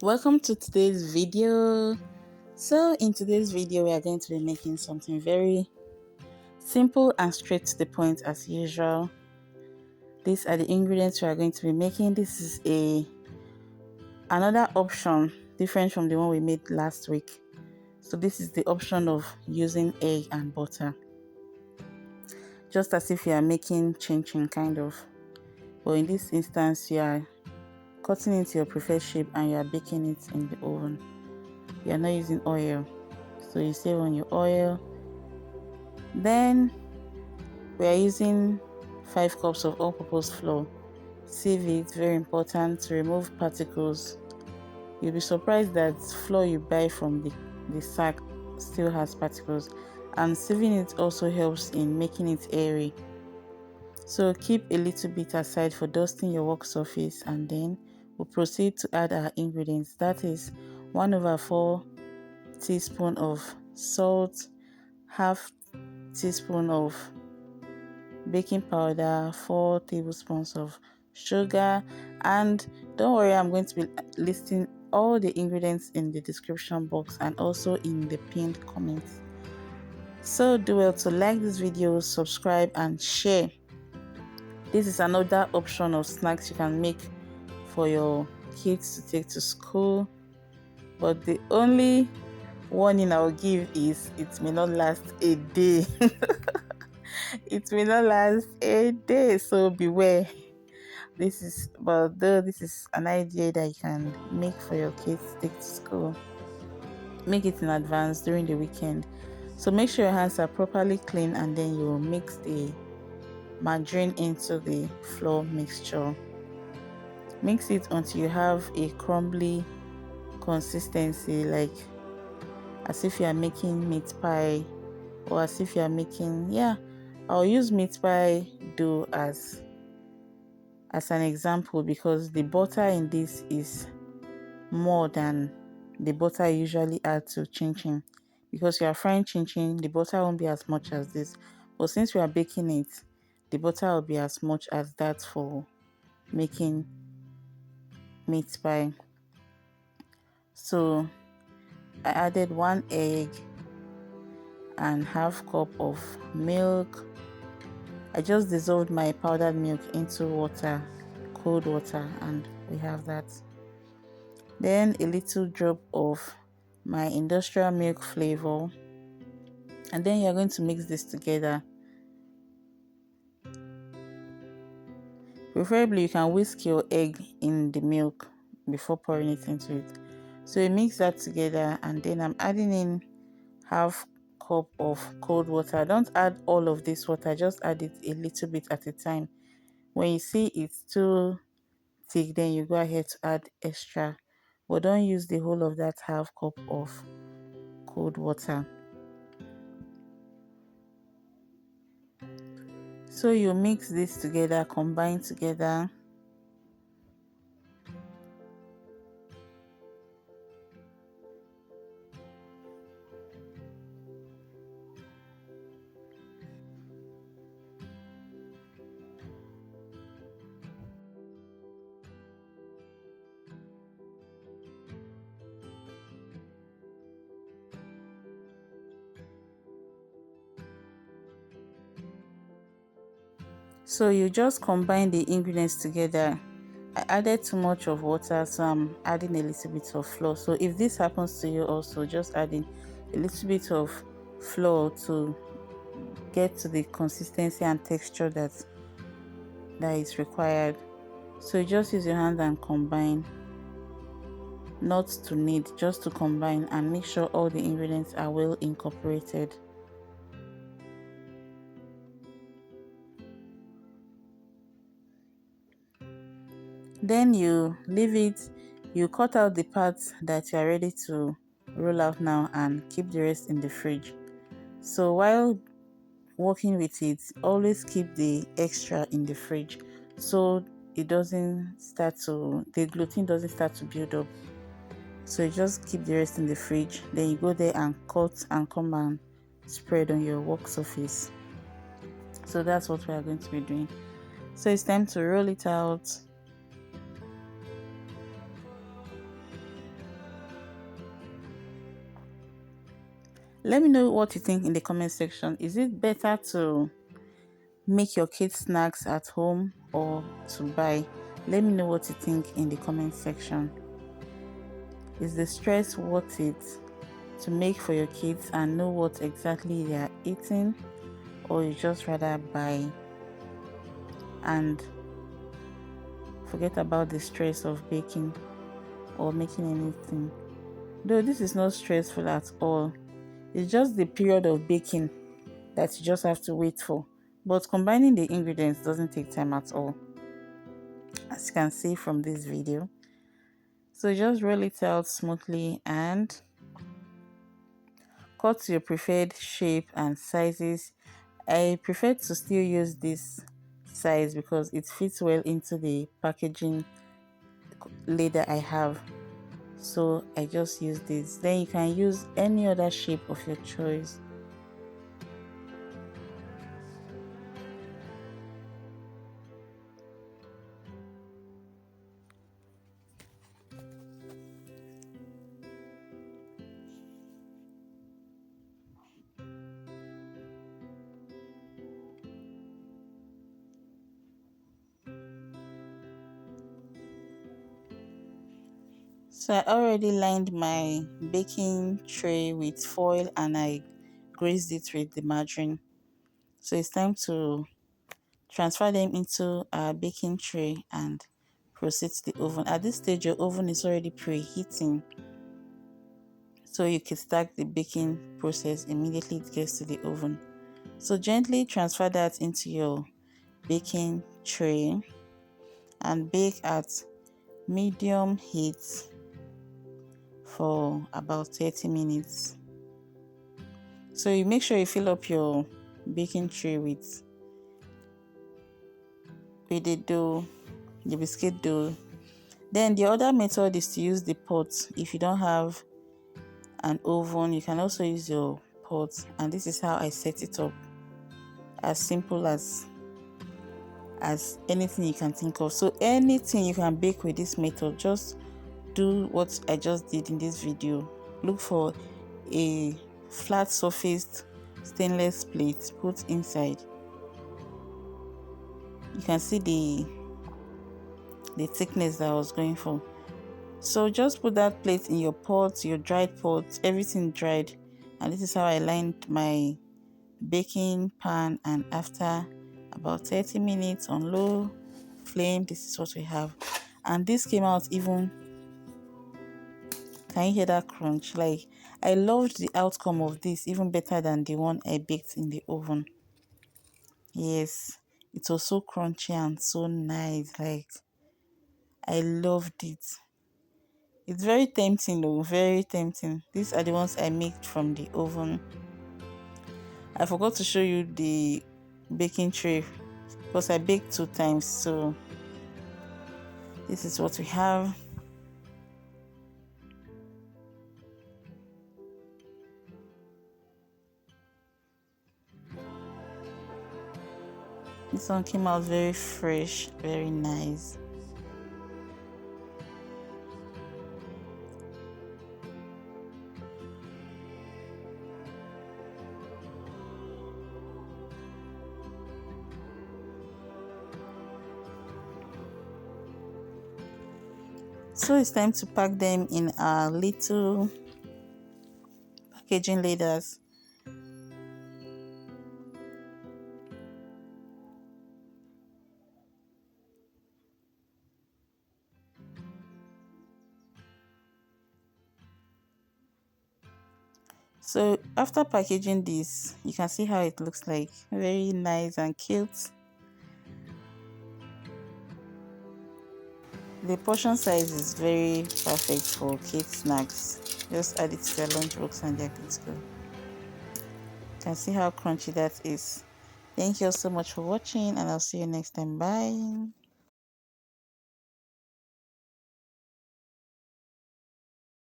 Welcome to today's video. So in today's video we are going to be making something very simple and straight to the point as usual. These are the ingredients we are going to be making. This is another option different from the one we made last week. So this is the option of using egg and butter, just as if you are making chin chin kind of, but in this instance you are cutting into your preferred shape and you are baking it in the oven. You are not using oil, so you save on your oil. Then we are using 5 cups of all-purpose flour. Sieve it, very important to remove particles. You'll be surprised that flour you buy from the sack still has particles, and sieving it also helps in making it airy. So keep a little bit aside for dusting your work surface, and then we'll proceed to add our ingredients. That is 1/4 teaspoon of salt, half teaspoon of baking powder, 4 tablespoons of sugar, and don't worry, I'm going to be listing all the ingredients in the description box and also in the pinned comments. So do well to like this video, subscribe and share. This is another option of snacks you can make for your kids to take to school, but the only warning I'll give is it may not last a day. It may not last a day, so beware. This is an idea that you can make for your kids to take to school. Make it in advance during the weekend. So make sure your hands are properly clean, and then you will mix the margarine into the flour mixture. Mix it until you have a crumbly consistency, like as if you are making meat pie, or as if you are making, I'll use meat pie dough as an example, because the butter in this is more than the butter I usually add to chin chin. Because you are frying chin chin, the butter won't be as much as this, but since we are baking it, the butter will be as much as that for making meat pie. So I added 1 egg and half cup of milk. I just dissolved my powdered milk into water, cold water, and we have that. Then a little drop of my industrial milk flavor, and then you're going to mix this together. Preferably you can whisk your egg in the milk before pouring it into it. So you mix that together, and then I'm adding in half cup of cold water. Don't add all of this water, just add it a little bit at a time. When you see it's too thick, then you go ahead to add extra, but don't use the whole of that half cup of cold water. So you mix this together, combine together. So you just combine the ingredients together. I added too much of water, so I'm adding a little bit of flour. So if this happens to you also, just adding a little bit of flour to get to the consistency and texture that is required. So you just use your hand and combine, not to knead, just to combine, and make sure all the ingredients are well incorporated. Then you leave it, you cut out the parts that you are ready to roll out now and keep the rest in the fridge. So while working with it, always keep the extra in the fridge so it doesn't start to, the gluten doesn't start to build up. So you just keep the rest in the fridge, then you go there and cut and come and spread on your work surface. So that's what we are going to be doing. So it's time to roll it out. Let me know what you think in the comment section. Is it better to make your kids snacks at home or to buy? Let me know what you think in the comment section. Is the stress worth it to make for your kids and know what exactly they are eating, or you just rather buy and forget about the stress of baking or making anything? Though this is not stressful at all, it's just the period of baking that you just have to wait for. But combining the ingredients doesn't take time at all, as you can see from this video. So just roll it out smoothly and cut to your preferred shape and sizes. I prefer to still use this size because it fits well into the packaging leather I have. So I just use this. Then you can use any other shape of your choice. So I already lined my baking tray with foil and I greased it with the margarine. So it's time to transfer them into our baking tray and proceed to the oven. At this stage, your oven is already preheating, so you can start the baking process immediately it gets to the oven. So gently transfer that into your baking tray and bake at medium heat for about 30 minutes. So you make sure you fill up your baking tray with the dough, the biscuit dough. Then the other method is to use the pot. If you don't have an oven, you can also use your pot, and this is how I set it up. As simple as anything you can think of. So anything you can bake with this method, just do what I just did in this video. Look for a flat surfaced stainless plate, put inside. You can see the thickness that I was going for. So just put that plate in your pot, your dried pot, everything dried. And this is how I lined my baking pan, and after about 30 minutes on low flame, this is what we have. And this came out even, can you hear that crunch? Like, I loved the outcome of this even better than the one I baked in the oven. Yes, it was so crunchy and so nice. Like, I loved it. It's very tempting though, very tempting. These are the ones I made from the oven. I forgot to show you the baking tray because I baked 2 times. So this is what we have. This one came out very fresh, very nice. So it's time to pack them in our little packaging leathers. So after packaging this, you can see how it looks like. Very nice and cute. The portion size is very perfect for kids snacks. Just add it to their lunchbox and they're good to go. You can see how crunchy that is. Thank you all so much for watching, and I'll see you next time. Bye.